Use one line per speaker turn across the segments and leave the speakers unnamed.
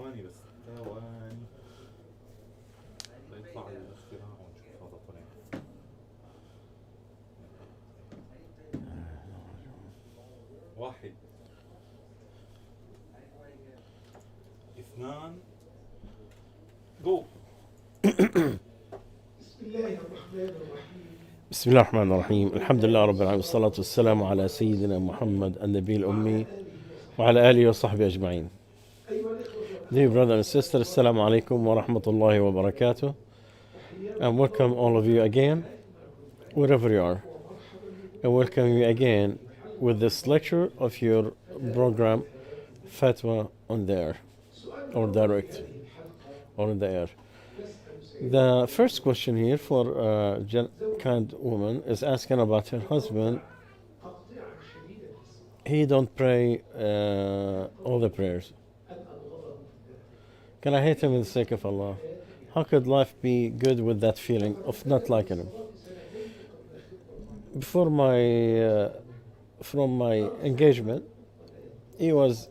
ثواني بس، ثواني ليطلع لي الاختراع ونشوف هذا طريق. واحد، اثنان، جو.
بسم الله الرحمن الرحيم. الحمد لله رب العالمين، والصلاة والسلام على سيدنا محمد النبي الأمي وعلى آله وصحبه أجمعين. Dear brother and sister, Assalamu alaikum wa rahmatullahi wa barakatuh, and welcome all of you again, wherever you are, and welcome you again with this lecture of your program Fatwa on the air, or direct, or in the air. The first question here for a kind woman is asking about her husband. He don't pray all the prayers. Can I hate him in the sake of Allah? How could life be good with that feeling of not liking him? Before from my engagement, he was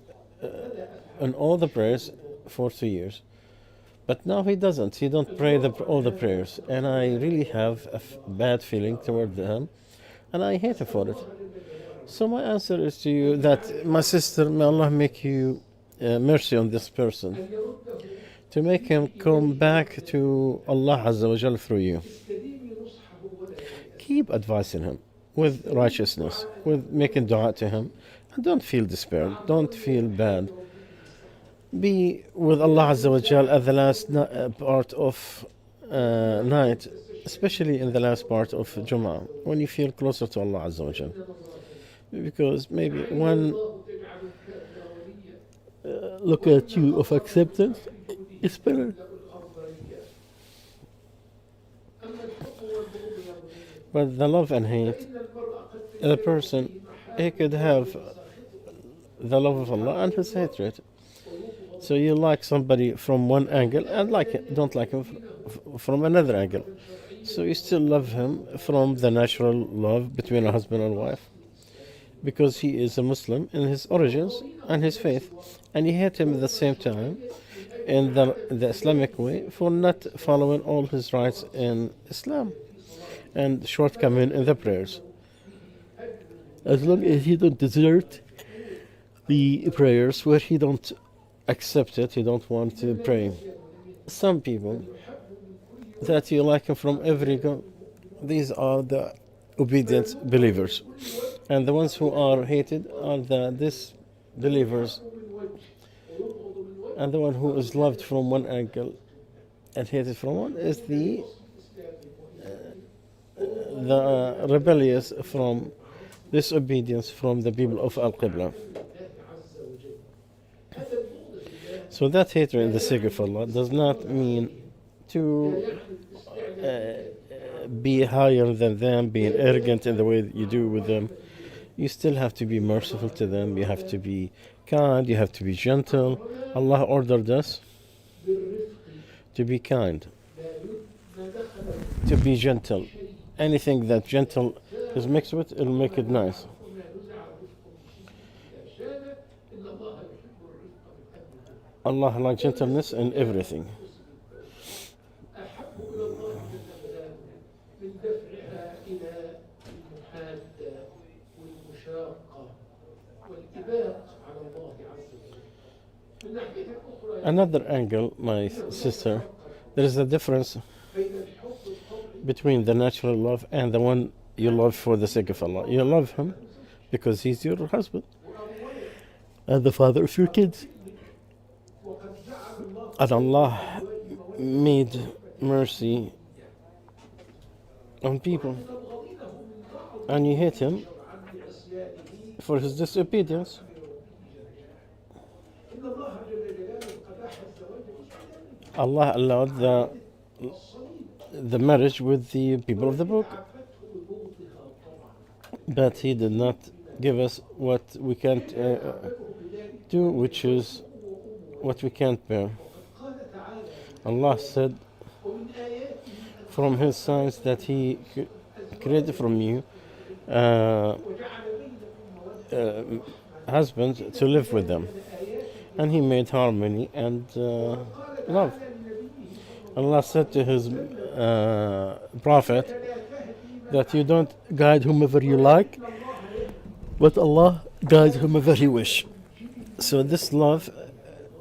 in all the prayers for 2 years. But now he doesn't. He don't pray all the prayers. And I really have a bad feeling toward him. And I hate him for it. So my answer is to you that, my sister, may Allah make you mercy on this person, to make him come back to Allah Azza wa Jal through you. Keep advising him with righteousness, with making dua to him. And don't feel despair. Don't feel bad. Be with Allah Azza wa Jal at the last part of night, especially in the last part of Jum'ah, when you feel closer to Allah Azza wa Jal. Because maybe one look at you of acceptance is better. But the love and hate, the person, he could have the love of Allah and his hatred. So you like somebody from one angle and don't like him from another angle. So you still love him from the natural love between a husband and wife, because he is a Muslim in his origins and his faith, and you hate him at the same time in the Islamic way for not following all his rights in Islam and shortcoming in the prayers. As long as he don't desert the prayers where he don't accept it, he don't want to pray. Some people that you like him from every go, these are the obedient believers. And the ones who are hated are the disbelievers. And the one who is loved from one angle and hated from one is the rebellious from disobedience from the people of Al-Qibla. So that hatred in the sake of Allah does not mean to be higher than them, being arrogant in the way that you do with them. You still have to be merciful to them. You have to be kind. You have to be gentle. Allah ordered us to be kind, to be gentle. Anything that gentle is mixed with, it'll make it nice. Allah likes gentleness in everything. Another angle, my sister, there is a difference between the natural love and the one you love for the sake of Allah. You love him because he's your husband and the father of your kids. And Allah made mercy on people, and you hate him for his disobedience. Allah allowed the marriage with the people of the book, but he did not give us what we can't do, which is what we can't bear. Allah said from his signs that he created from you husbands to live with them, and He made harmony and love. Allah said to His Prophet that you don't guide whomever you like, but Allah guides whomever He wish. So this love,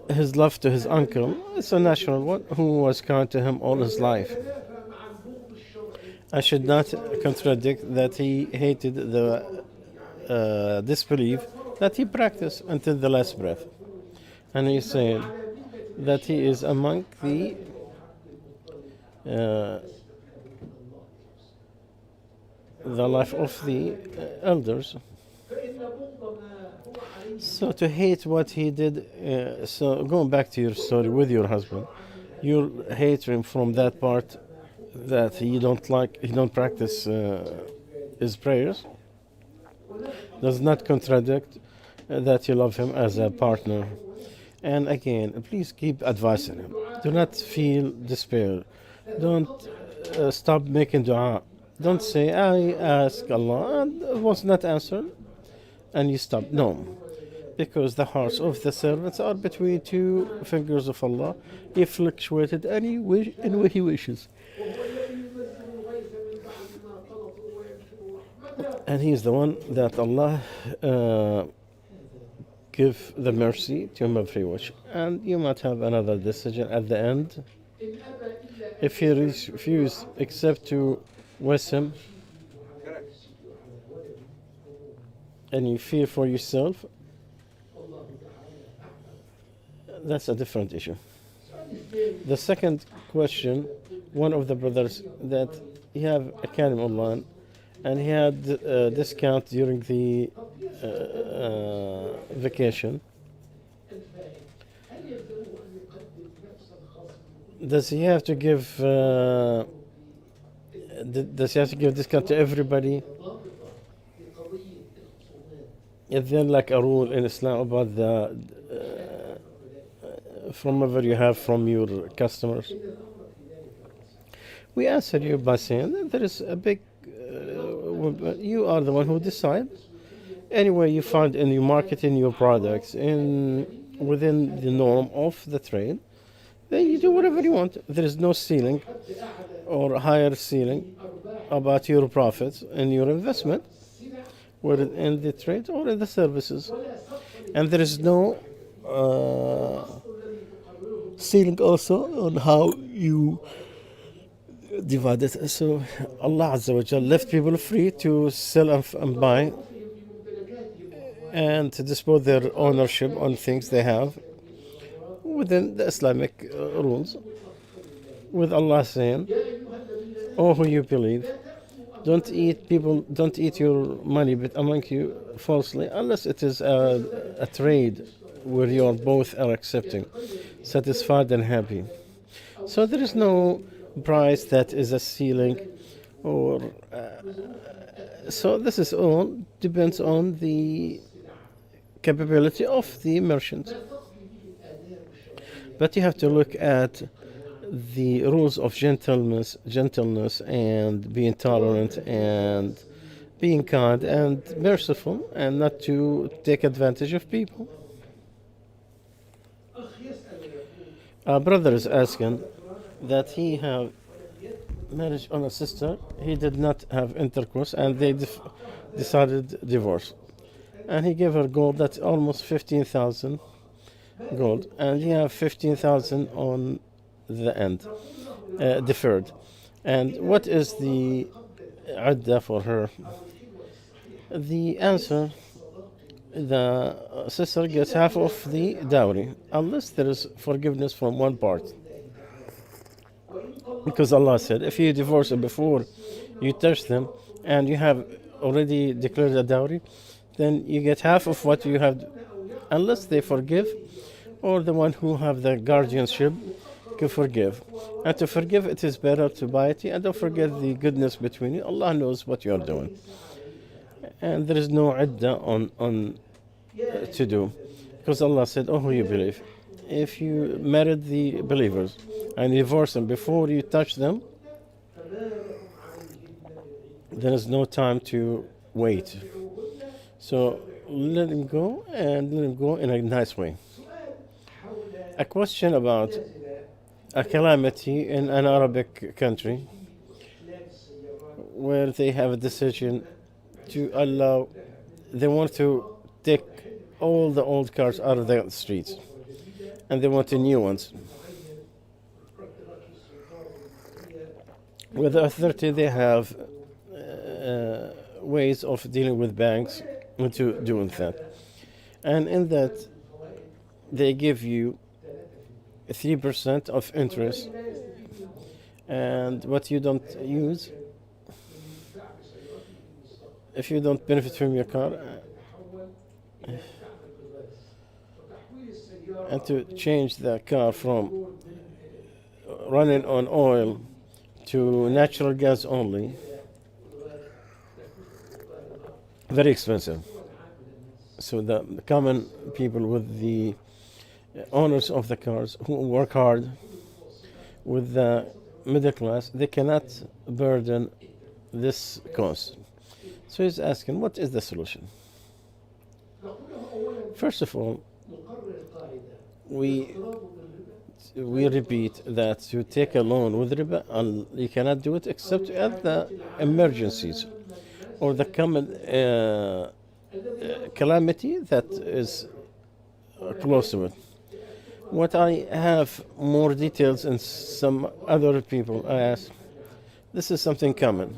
His love to His uncle, it's a natural one, who was kind to him all his life. I should not contradict that he hated the disbelief that he practiced until the last breath. And he said that he is among the life of the elders. So to hate what he did, so going back to your story with your husband, you hate him from that part that he don't practice his prayers, does not contradict that you love him as a partner. And again, please keep advising him. Do not feel despair. Don't stop making dua. Don't say, I ask Allah and it was not answered, and you stop. No. Because the hearts of the servants are between two fingers of Allah. He fluctuated any way He wishes. And He is the one that Allah give the mercy to whomever He wish. And you might have another decision at the end. If He refused except to wish Him, and you fear for yourself, that's a different issue. The second question, one of the brothers that he have a Karim online, and he had a discount during the vacation. Does he have to give? Does he have to give discount to everybody? Is there like a rule in Islam about the from whatever you have from your customers? We answer you by saying that there is a big. You are the one who decides. Anyway, you find in your marketing your products within the norm of the trade, then you do whatever you want. There is no ceiling or higher ceiling about your profits and your investment, whether in the trade or in the services. And there is no ceiling also on how you divide it. So Allah Azza wa Jal left people free to sell and buy and to dispose their ownership on things they have within the Islamic rules, with Allah saying, "Oh, who you believe, don't eat your money but among you falsely, unless it is a trade where you are both are accepting, satisfied and happy." So there is no price that is a ceiling, or so this is all depends on the capability of the merchant. But you have to look at the rules of gentleness and being tolerant and being kind and merciful, and not to take advantage of people. Our brother is asking that he have marriage on a sister. He did not have intercourse, and they decided divorce. And he gave her gold that's almost 15,000 gold, and he have 15,000 on the end, deferred. And what is the idda for her? The answer: the sister gets half of the dowry, unless there is forgiveness from one part. Because Allah said, if you divorce her before you touch them, and you have already declared a dowry, then you get half of what you have, unless they forgive, or the one who have the guardianship can forgive. And to forgive, it is better to piety, and don't forget the goodness between you. Allah knows what you are doing. And there is no idda on to do. Because Allah said, oh, who you believe. If you married the believers and divorce them before you touch them, there is no time to wait. So let him go, and let him go in a nice way. A question about a calamity in an Arabic country where they have a decision to allow, they want to take all the old cars out of the streets and they want new ones. With the authority, they have ways of dealing with banks into doing that. And in that, they give you 3% of interest, and what you don't use, if you don't benefit from your car, and to change the car from running on oil to natural gas only, very expensive. So the common people with the owners of the cars who work hard with the middle class, they cannot burden this cost. So he's asking, what is the solution? First of all, we repeat that to take a loan with riba, you cannot do it except at the emergencies or the common calamity that is close to it. What I have more details and some other people I ask, this is something common.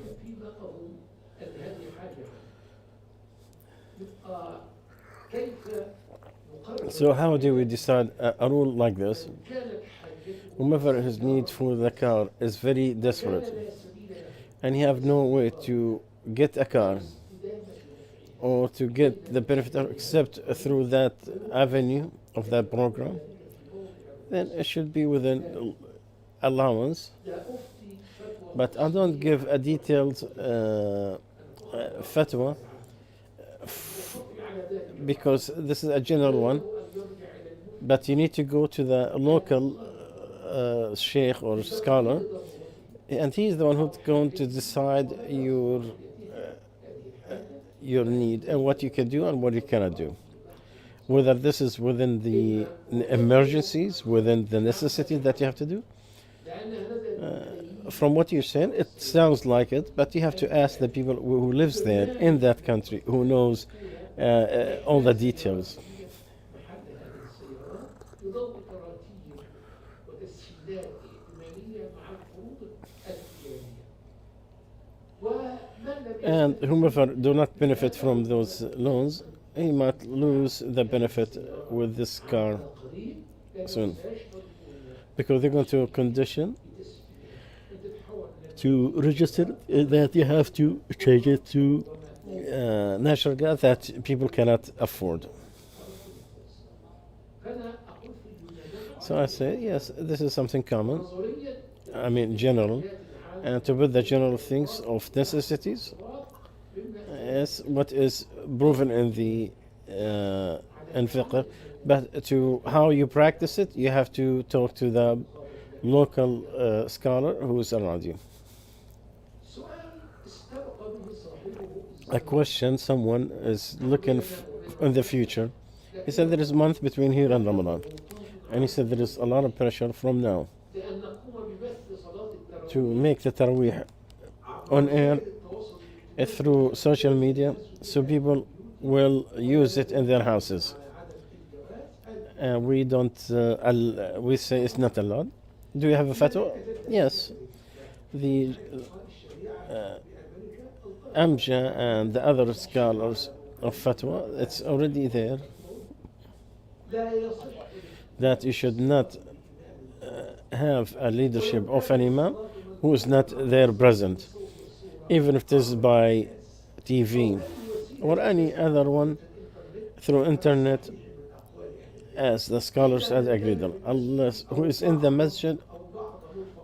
So how do we decide a rule like this? Whomever his need for the car is very desperate and he have no way to get a car or to get the benefit except through that avenue of that program, then it should be within allowance. But I don't give a detailed fatwa because this is a general one, but you need to go to the local sheikh or scholar, and he's the one who's going to decide your need and what you can do and what you cannot do. Whether this is within the emergencies, within the necessity that you have to do. From what you're saying, it sounds like it, but you have to ask the people who lives there in that country, who knows all the details. And whomever do not benefit from those loans, he might lose the benefit with this car soon, because they're going to condition to register that you have to change it to natural gas that people cannot afford. So I say, yes, this is something common, I mean general, and to put the general things of necessities is what is proven in the in fiqh, but to how you practice it, you have to talk to the local scholar who is around you. A question, someone is looking in the future. He said there is a month between here and Ramadan, and he said there is a lot of pressure from now to make the Taraweeh on air through social media, so people will use it in their houses. We don't, we say it's not allowed. Do you have a fatwa? Yes. The Amja and the other scholars of fatwa, it's already there that you should not have a leadership of an imam who is not there present, even if it is by TV or any other one through internet, as the scholars have agreed on, unless who is in the masjid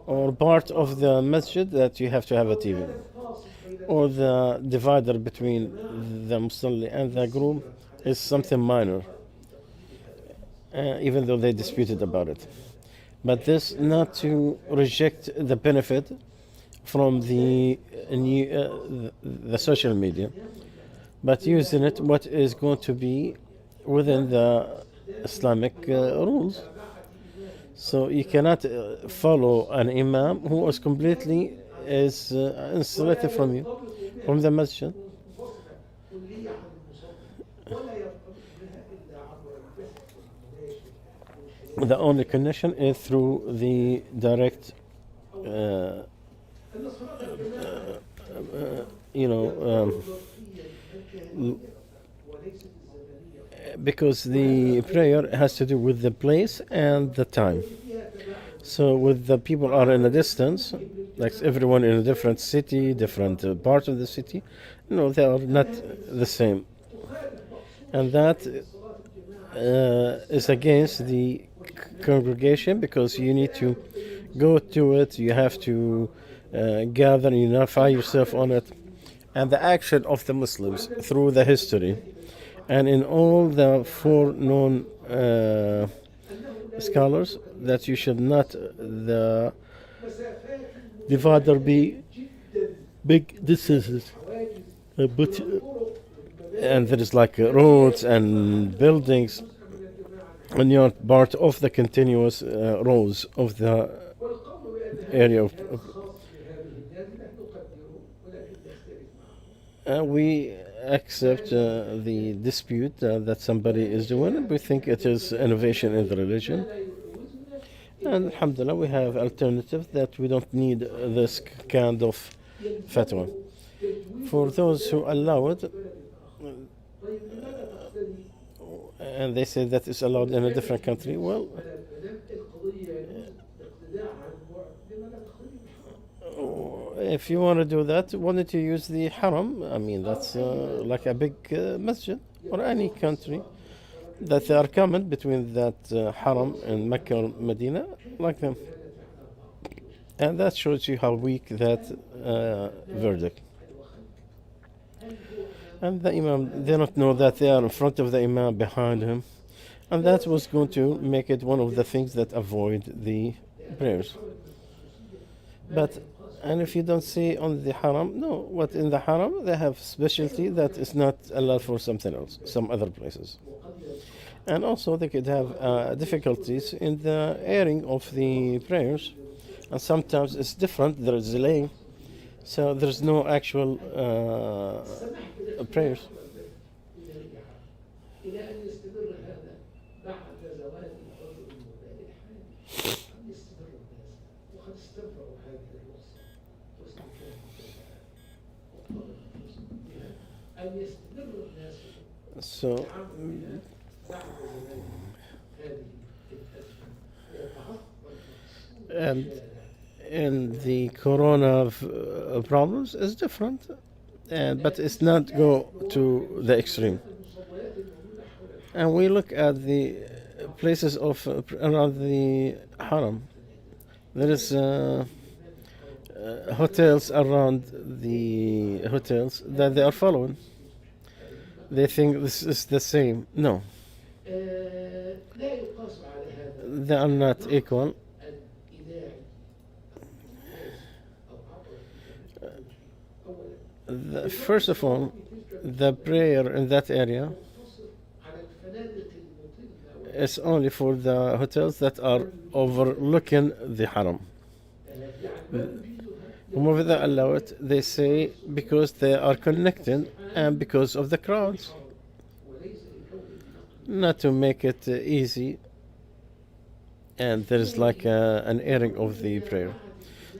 or part of the masjid that you have to have a TV, or the divider between the musalli and the groom is something minor, even though they disputed about it. But this not to reject the benefit from the social media, but using it what is going to be within the Islamic rules. So you cannot follow an imam who is completely insulated from you, from the masjid. The only connection is through the direct, you know, because the prayer has to do with the place and the time. So with the people are in a distance, like everyone in a different city, different part of the city, no, they are not the same, and that is against the congregation, because you need to go to it, you have to gather, unify yourself on it, and the action of the Muslims through the history and in all the four known scholars, that you should not the divider be big distances, but and there is like roads and buildings, and you're part of the continuous rows of the area of we accept the dispute that somebody is doing. We think it is innovation in the religion, and alhamdulillah we have alternatives that we don't need this kind of fatwa. For those who allow it, and they say that it's allowed in a different country, well, if you want to do that, why don't you use the haram? I mean, that's like a big masjid, or any country that they are common between that haram and Mecca or Medina, like them. And that shows you how weak that verdict. And the imam, they don't know that they are in front of the imam, behind him, and that was going to make it one of the things that avoid the prayers. But and if you don't see on the haram, no, what in the haram they have specialty that is not allowed for something else, some other places. And also they could have difficulties in the airing of the prayers, and sometimes it's different, there is delay, so there's no actual prayers. So and in the corona problems is different, and but it's not go to the extreme. And we look at the places of around the haram. There is hotels around the hotels that they are following. They think this is the same. No, they are not equal. First of all, the prayer in that area is only for the hotels that are overlooking the haram. Whenever they allow it, they say because they are connected and because of the crowds, not to make it easy, and there is like an airing of the prayer.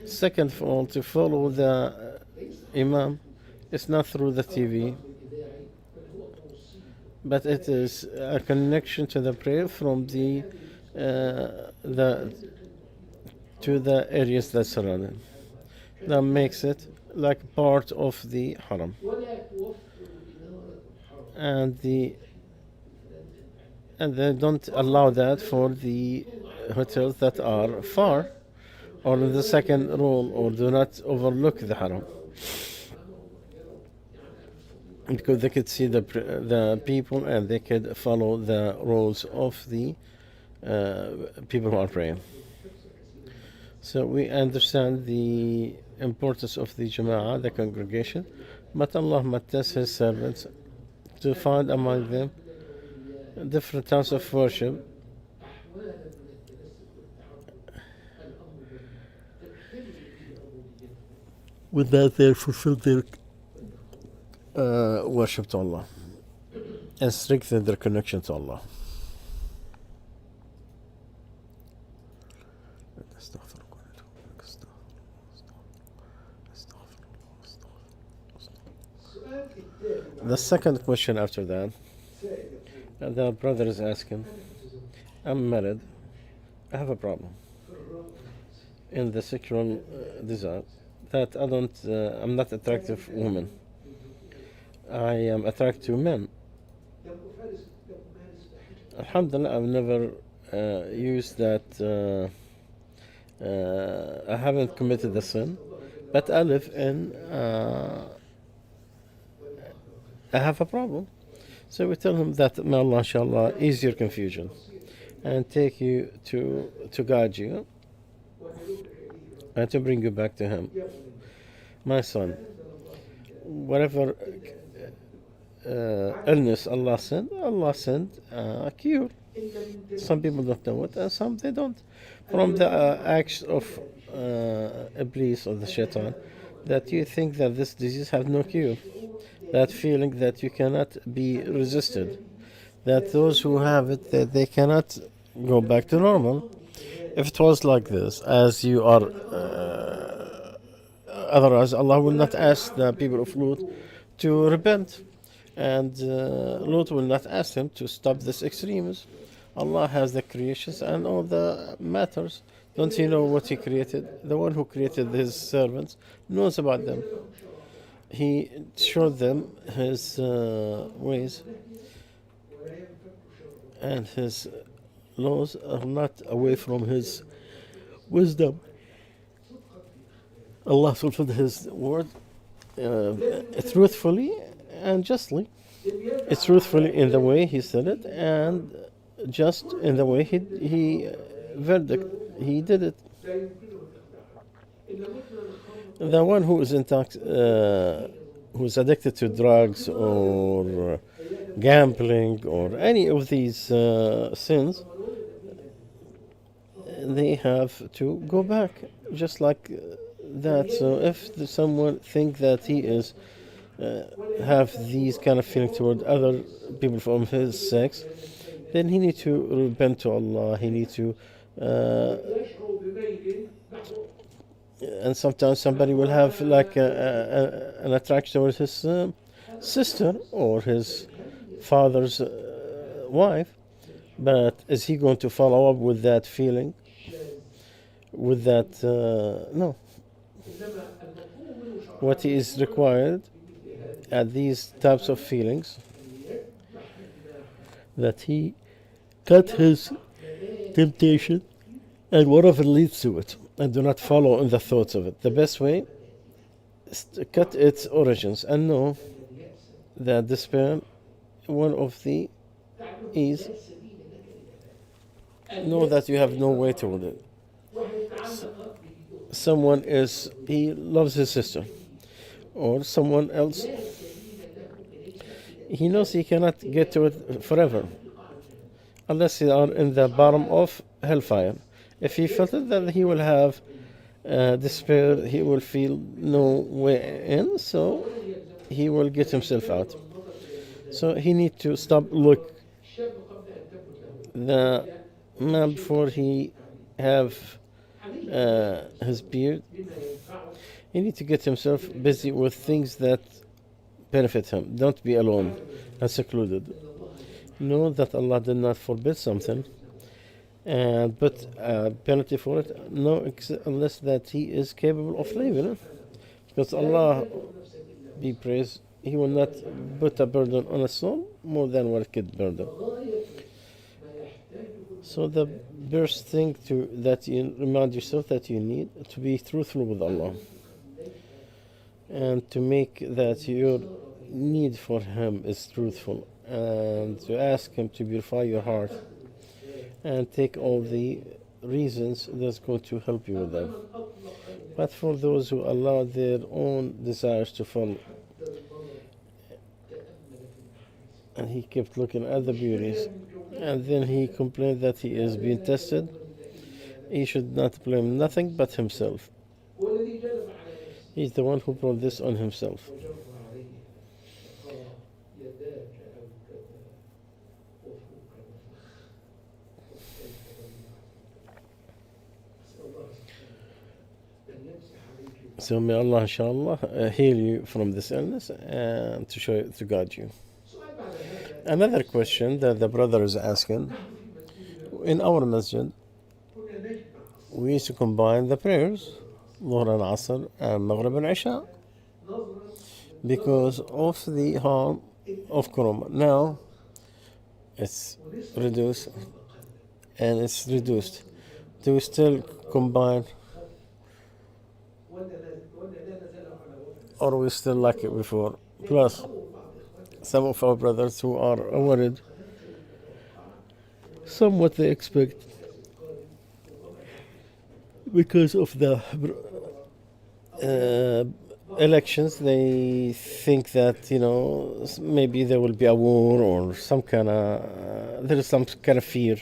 Second of all, to follow the imam, it's not through the TV, but it is a connection to the prayer from the to the areas that surround it. That makes it like part of the haram. And they don't allow that for the hotels that are far, or in the second rule, or do not overlook the haram, because they could see the people, and they could follow the rules of the people who are praying. So we understand the importance of the Jama'ah, the congregation, but Allah might test His servants to find among them different types of worship With that, they fulfill their worship to Allah and strengthen their connection to Allah. The second question after that, the brother is asking, I'm married, I have a problem in the sexual desire that I'm not attractive woman. I am attracted to men. Alhamdulillah, I've never used that. I haven't committed a sin, but I live in. I have a problem. So we tell him that may Allah inshallah ease your confusion and take you to guide you and to bring you back to him. My son, whatever illness Allah sent a cure. Some people don't know it and some they don't. From the acts of Iblis or the shaitan, that you think that this disease has no cure. That feeling that you cannot be resisted. That those who have it, that they cannot go back to normal. If it was like this, as you are, otherwise Allah will not ask the people of Lut to repent. And Lut will not ask them to stop this extremism. Allah has the creations and all the matters. Don't you know what He created? The one who created His servants knows about them. He showed them His ways, and His laws are not away from His wisdom. Allah fulfilled His word truthfully and justly. It's truthfully in the way He said it, and just in the way He did it. The one who is who's addicted to drugs or gambling or any of these sins, they have to go back, just like that. So if someone think that he is have these kind of feeling toward other people from his sex, then he need to repent to Allah. He need to and sometimes somebody will have like an attraction towards his sister or his father's wife, but is he going to follow up with that feeling? With that, no. What is required at these types of feelings, that he cut his temptation and whatever leads to it, and do not follow in the thoughts of it. The best way is to cut its origins and know that despair, one of the is, know that you have no way toward it. Someone he loves his sister, or someone else, he knows he cannot get to it forever, unless they are in the bottom of hellfire. If he felt it, then he will have despair, he will feel no way in, so he will get himself out. So he need to stop look the man before he have his beard. He need to get himself busy with things that benefit him. Don't be alone and secluded. Know that Allah did not forbid something and put a penalty for it, no, unless that he is capable of leaving it. Because Allah, be praised, He will not put a burden on a soul more than what it could burden. So the first thing that you remind yourself that you need to be truthful with Allah, and to make that your need for Him is truthful, and to ask Him to purify your heart and take all the reasons that's going to help you with them. But for those who allow their own desires to follow, and he kept looking at the beauties, and then he complained that he is being tested, he should not blame nothing but himself. He's the one who brought this on himself. So may Allah inshallah heal you from this illness and to guide you. Another question that the brother is asking: in our masjid, we used to combine the prayers, Dhuhr and Asr and Maghrib and Isha, because of the harm of Corona. Now it's reduced and it's reduced. Do we still combine, or we still like it before? Plus, some of our brothers who are worried, some what they expect because of the elections, they think that maybe there will be a war or some kind of there is some kind of fear.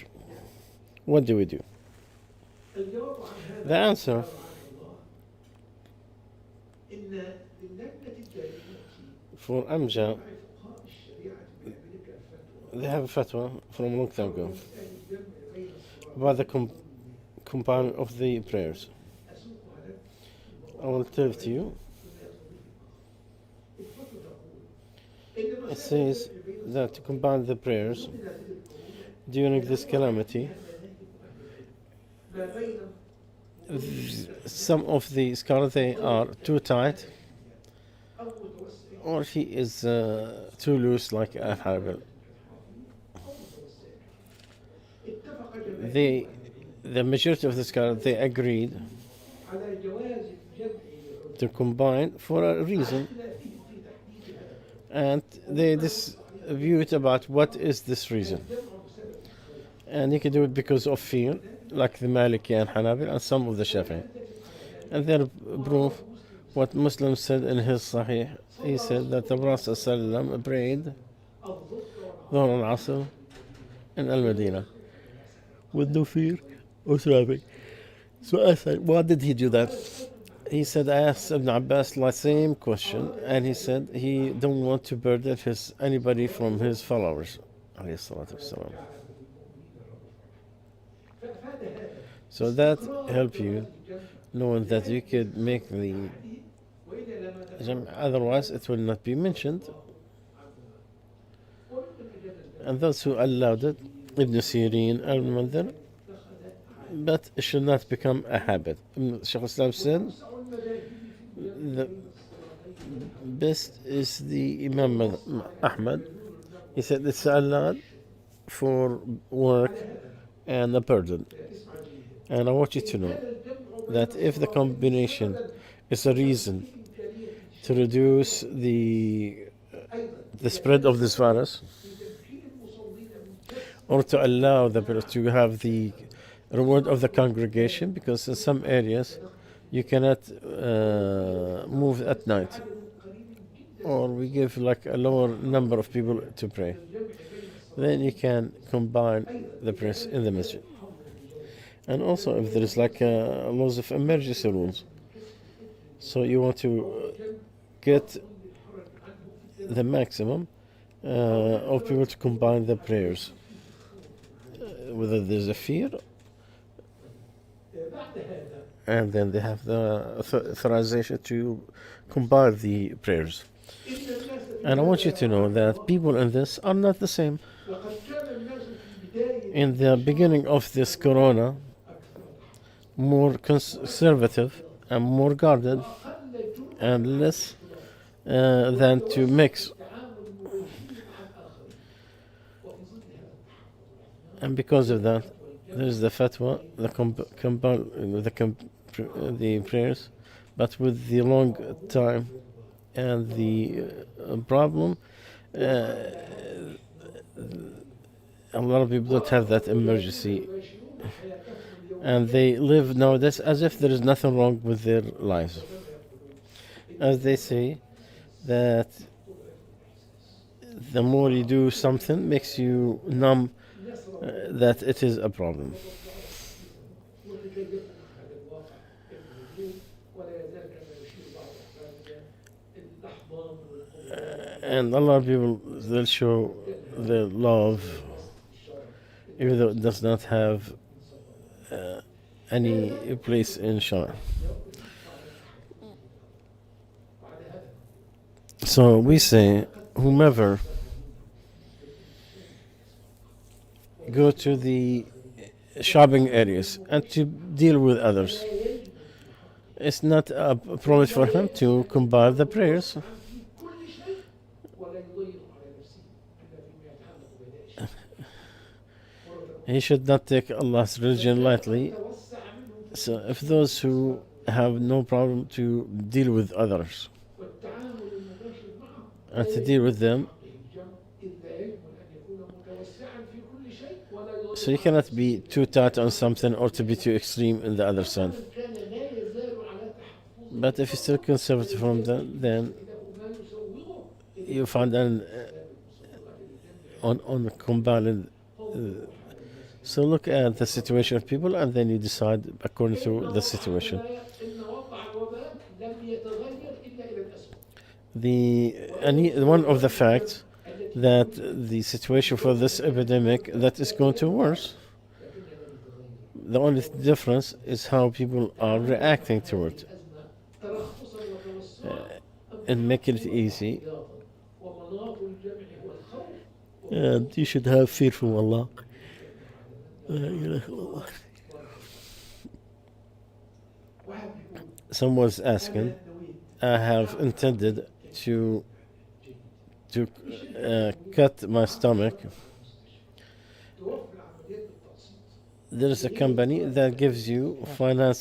What do we do? The answer: for Amja, they have a fatwa from a long time ago about the compound of the prayers. I will tell it to you. It says that to combine the prayers during this calamity, some of the scholars, they are too tight, or he is too loose, like a Hanabil. The majority of the scholars, they agreed to combine for a reason, and they dispute about what is this reason. And you can do it because of fear, like the Maliki and Hanabil and some of the Shafi'i. And their proof, what Muslim said in his Sahih, he said that the Prophet ﷺ prayed Dhuhr and Asr in Al-Madinah with no fear or traffic. So I said, why did he do that? He said, I asked Ibn Abbas the same question, and he said he don't want to burden anybody from his followers. So that help you knowing that you could make the otherwise it will not be mentioned. And those who allowed it, Ibn Sirin, Al-Mundhir, but it should not become a habit. Shaykh Islam said the best is the Imam Ahmad. He said it's allowed for work and a burden. And I want you to know that if the combination is a reason to reduce the spread of this virus, or to allow to have the reward of the congregation, because in some areas you cannot move at night, or we give like a lower number of people to pray, then you can combine the prayers in the masjid. And also if there is like laws of emergency rules, so you want to get the maximum of people to combine the prayers, whether there's a fear, and then they have the authorization to combine the prayers. And I want you to know that people in this are not the same. In the beginning of this corona, more conservative and more guarded and less than to mix. And because of that, there is the fatwa, the prayers, but with the long time and the problem, a lot of people don't have that emergency, and they live nowadays as if there is nothing wrong with their lives. As they say, that the more you do something makes you numb that it is a problem. And a lot of people, they'll show their love even though it does not have any place in Shara. So we say, whomever go to the shopping areas and to deal with others, it's not a problem for him to combine the prayers. He should not take Allah's religion lightly. So if those who have no problem to deal with others and to deal with them, so you cannot be too tight on something or to be too extreme in the other side. But if you're still conservative from them, then you find an on combined. So look at the situation of people, and then you decide according to the situation. One of the facts that the situation for this epidemic that is going to worse. The only difference is how people are reacting to it. And make it easy. And you should have fear from Allah. Someone's asking, I have intended to cut my stomach. There is a company that gives you finance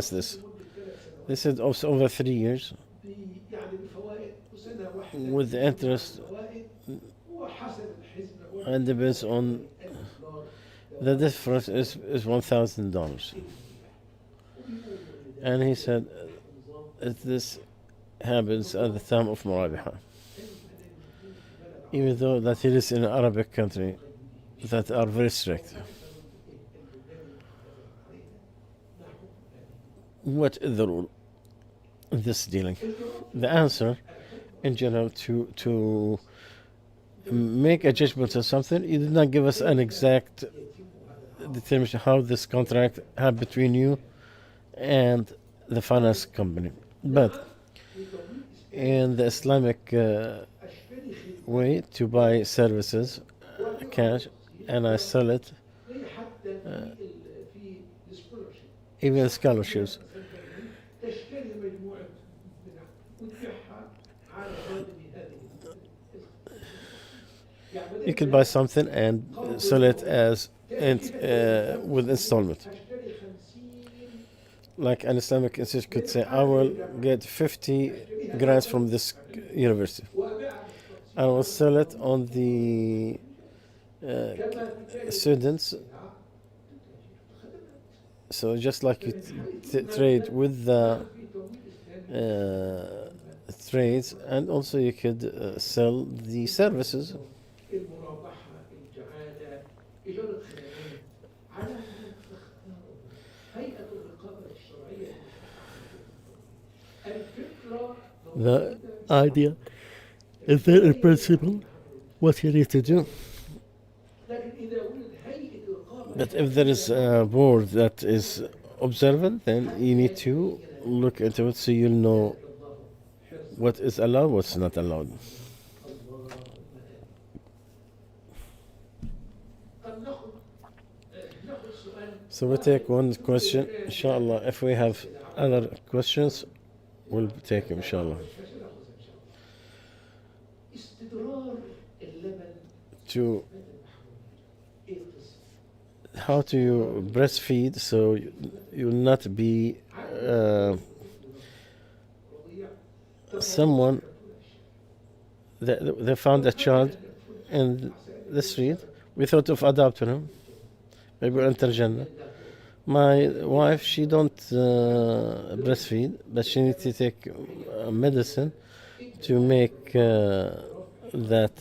this. They said also over 3 years with the interest, and depends on the difference is $1,000. And he said this happens at the time of Murabiha. Even though that it is in an Arabic country that are very strict. What is the rule in this dealing? The answer, in general, to make a judgment on something, you did not give us an exact determination how this contract happened between you and the finance company. But in the Islamic way to buy services, cash, and I sell it, even scholarships. You could buy something and sell it as with installment. Like an Islamic institute could say, I will get 50 grants from this university. I will sell it on the students. So just like you trade with the trades, and also you could sell the services. The idea is that in principle what you need to do. But if there is a board that is observant, then you need to look into it so you'll know what is allowed, what's not allowed. So we take one question, inshallah. If we have other questions, we'll take them, inshallah. How do you breastfeed so you'll not be someone they found a child in the street. We thought of adopting him. Maybe we'll enter Jannah. My wife, she don't breastfeed, but she needs to take medicine to make that.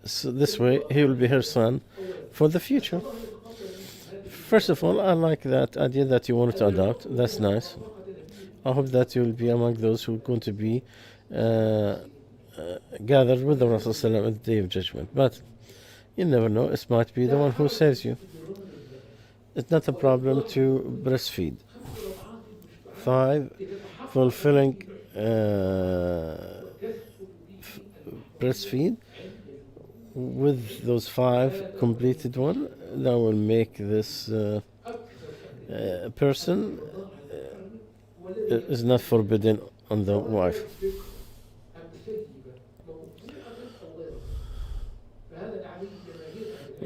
So this way, he will be her son for the future. First of all, I like that idea that you wanted to adopt. That's nice. I hope that you'll be among those who are going to be gathered with the Prophet ﷺ at the Day of Judgment. But you never know, it might be the one who saves you. It's not a problem to breastfeed. 5. Fulfilling breastfeed with those 5 completed one, that will make this person is not forbidden on the wife.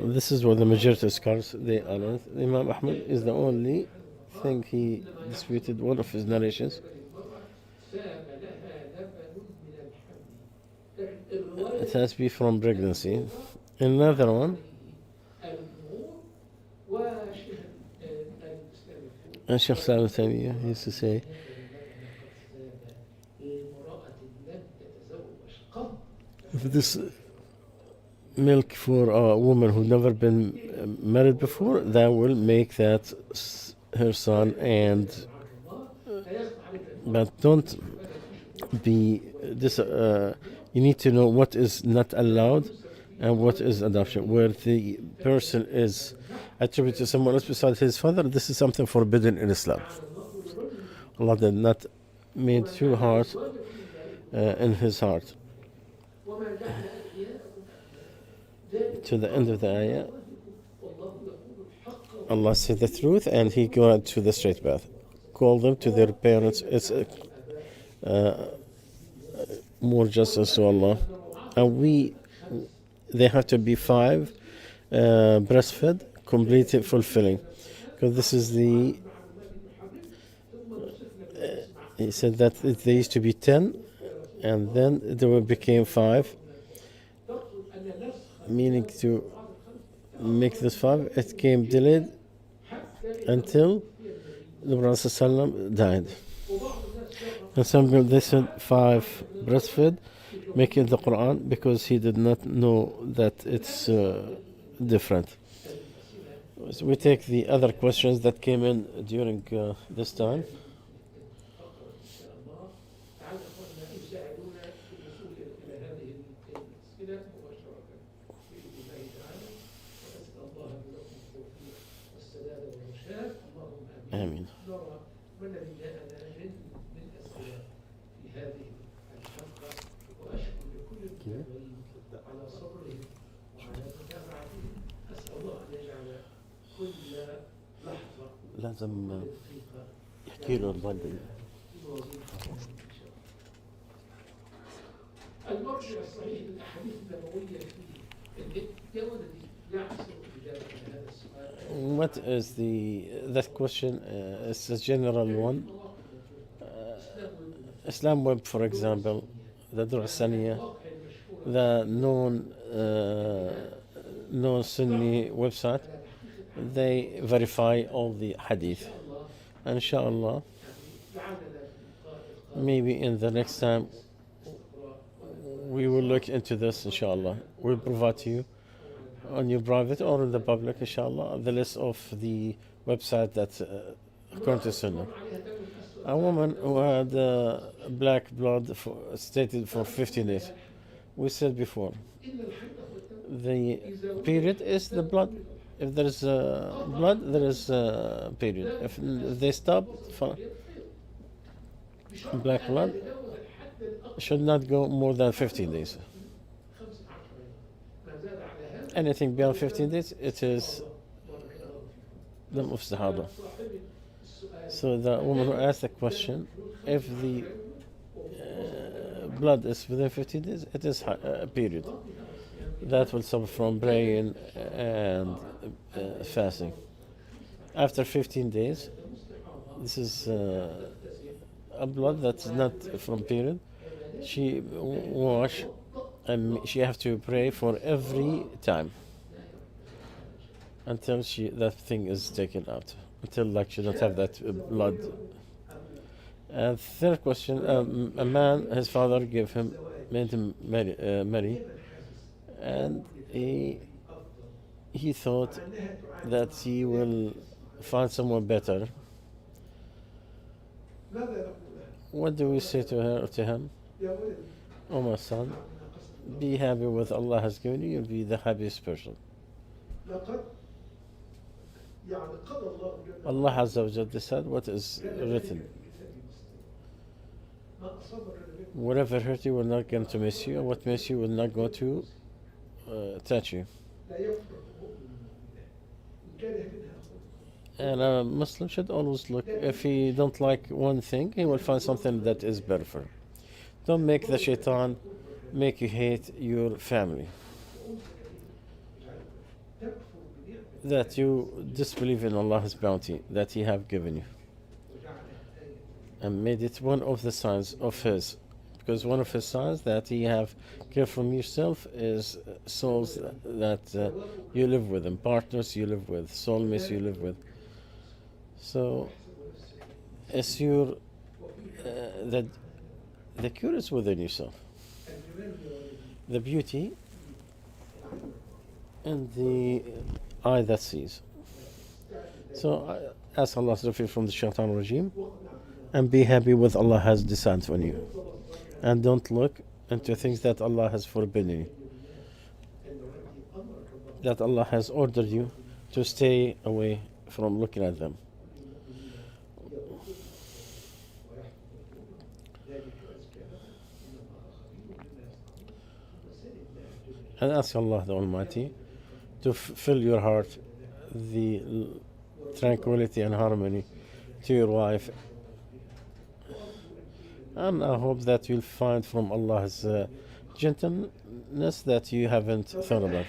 This is what the majority of scholars they are. Imam Ahmad is the only thing he disputed one of his narrations. It has to be from pregnancy. Another one, and Sheikh Salah Al Sawy used to say, if this milk for a woman who never been married before, that will make that her son. And but don't be this. You need to know what is not allowed and what is adoption. Where the person is attributed to someone else besides his father, this is something forbidden in Islam. Allah did not made too hard in his heart. To the end of the ayah, Allah said the truth and He got to the straight path. Call them to their parents. It's more justice to Allah. And they have to be 5 breastfed, completely fulfilling. Because this is the he said that they used to be 10 and then they became 5, meaning to make this 5, it came delayed until the Prophet ﷺ died. And some people they said 5 breastfed, making the Quran, because he did not know that it's different. So we take the other questions that came in during this time. آمين. لازم يحكي له الوالد. المرجع الصحيح للاحاديث النبويه فيه What is that question? It's a general one. Islam Web, for example, the Durasaniya, the non-Sunni website, they verify all the hadith. And inshallah, maybe in the next time we will look into this, inshallah. We'll provide to you on your private or in the public, inshallah, the list of the website that's according to Sunnah. A woman who had black blood stated for 15 days. We said before, the period is the blood. If there is blood, there is period. If they stop, black blood should not go more than 15 days. Anything beyond 15 days, it is the mustahada. So the woman who asked the question, if the blood is within 15 days, it is a period. That will suffer from praying and fasting. After 15 days, this is a blood that's not from period. She wash and she have to pray for every time until that thing is taken out, until she don't have that blood. And third question, a man, his father made him marry, and he thought that he will find someone better. What do we say to her or to him? Oh my son, be happy with Allah has given you, you'll be the happiest person. Allah Azza wa Jalla said what is written. Whatever hurt you will not going to miss you, and what miss you will not go to touch you. And a Muslim should always look, if he don't like one thing, he will find something that is better for him. Don't make the shaitan make you hate your family. That you disbelieve in Allah's bounty that He have given you. And made it one of the signs of His. Because one of His signs that He have given from yourself is souls that you live with, and partners you live with, soulmates you live with. So, it's your the cure is within yourself. The beauty and the eye that sees. So ask Allah's refuge from the shaitan regime and be happy with Allah has decided on you. And don't look into things that Allah has forbidden you. That Allah has ordered you to stay away from looking at them. And ask Allah the Almighty to fill your heart the tranquility and harmony to your wife. And I hope that you'll find from Allah's gentleness that you haven't thought about.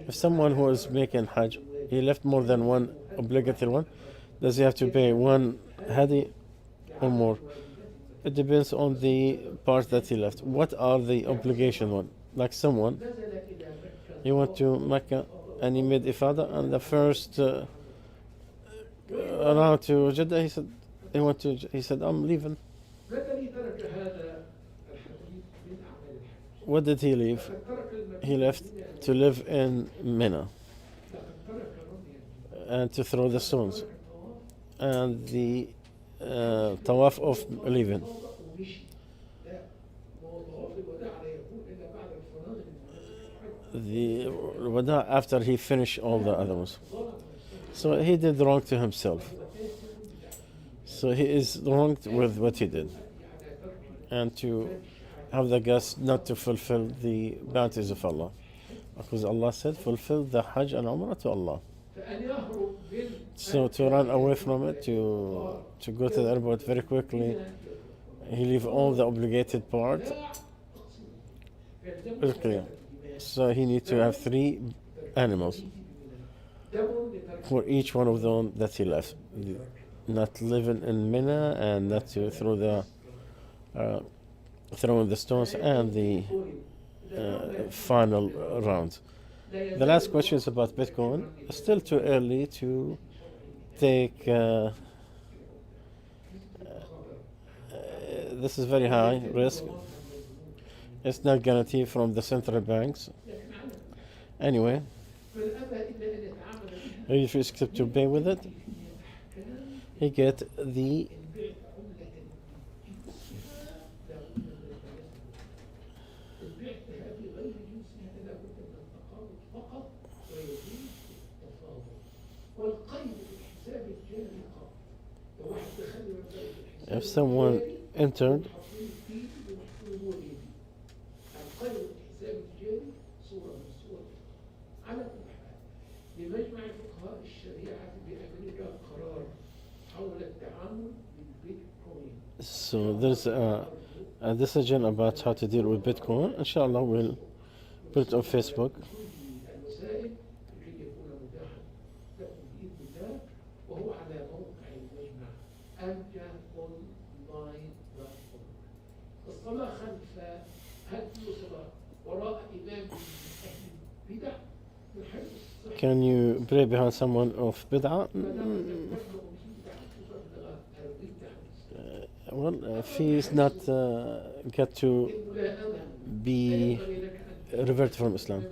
If someone who is making Hajj, he left more than one obligatory one, does he have to pay one hadi or more? It depends on the part that he left. What are the obligation one? Like someone, he went to Mecca and he made ifada, and the first around to Jeddah, he said, I'm leaving. What did he leave? He left to live in Mina and to throw the stones and the tawaf of leaving. The wada after he finished all the other ones. So he did wrong to himself. So he is wronged with what he did. And to have the guts not to fulfill the bounties of Allah. Because Allah said, fulfill the Hajj and Umrah to Allah. So to run away from it, to go to the airport very quickly, he leave all the obligated part. Okay. So he needs to have 3 animals for each one of them that he left. Not living in Mina and not to throw throwing the stones and the final round. The last question is about Bitcoin. It's still too early to take. This is very high risk. It's not guaranteed from the central banks. Anyway, if you accept to pay with it, you get the if someone entered so there's a decision about how to deal with Bitcoin. Inshallah, we'll put it on Facebook. Can you pray behind someone of bid'ah? Well, if he is not get to be reverted from Islam.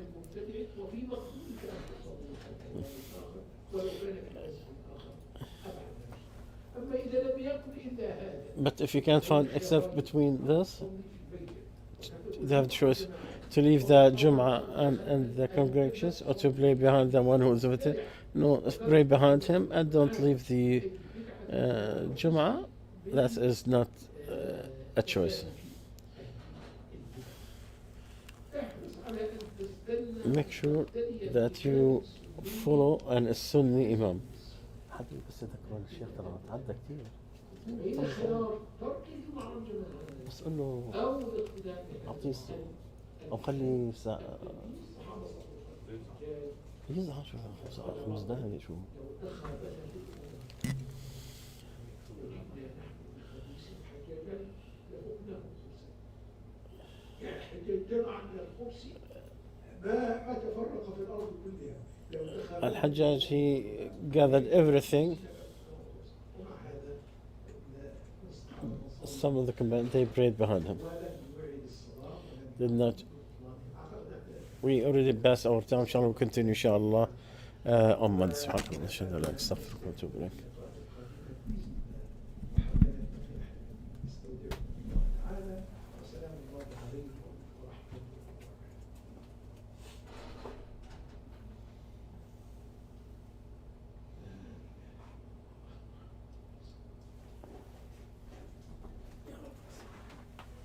But if you can't find except between this, they have the choice to leave the Jum'ah and the congregations, or to pray behind the one who is with it. No, pray behind him and don't leave the Jum'ah. That is not a choice. Make sure that you follow an Sunni Imam. حبيبي بس تذكرون الشيخ ترى تعدى كثير. بس قول له أعطيه أو خلي ساعة يزعل شو 5 دقايق شو. الحجاج he gathered everything. Some of the combatants they prayed behind him. Did not. We already passed our time. Shall we continue? Inshallah. On Monday. سبحانك اللهم وبحمدك. أستغفرك وأتوب إليك.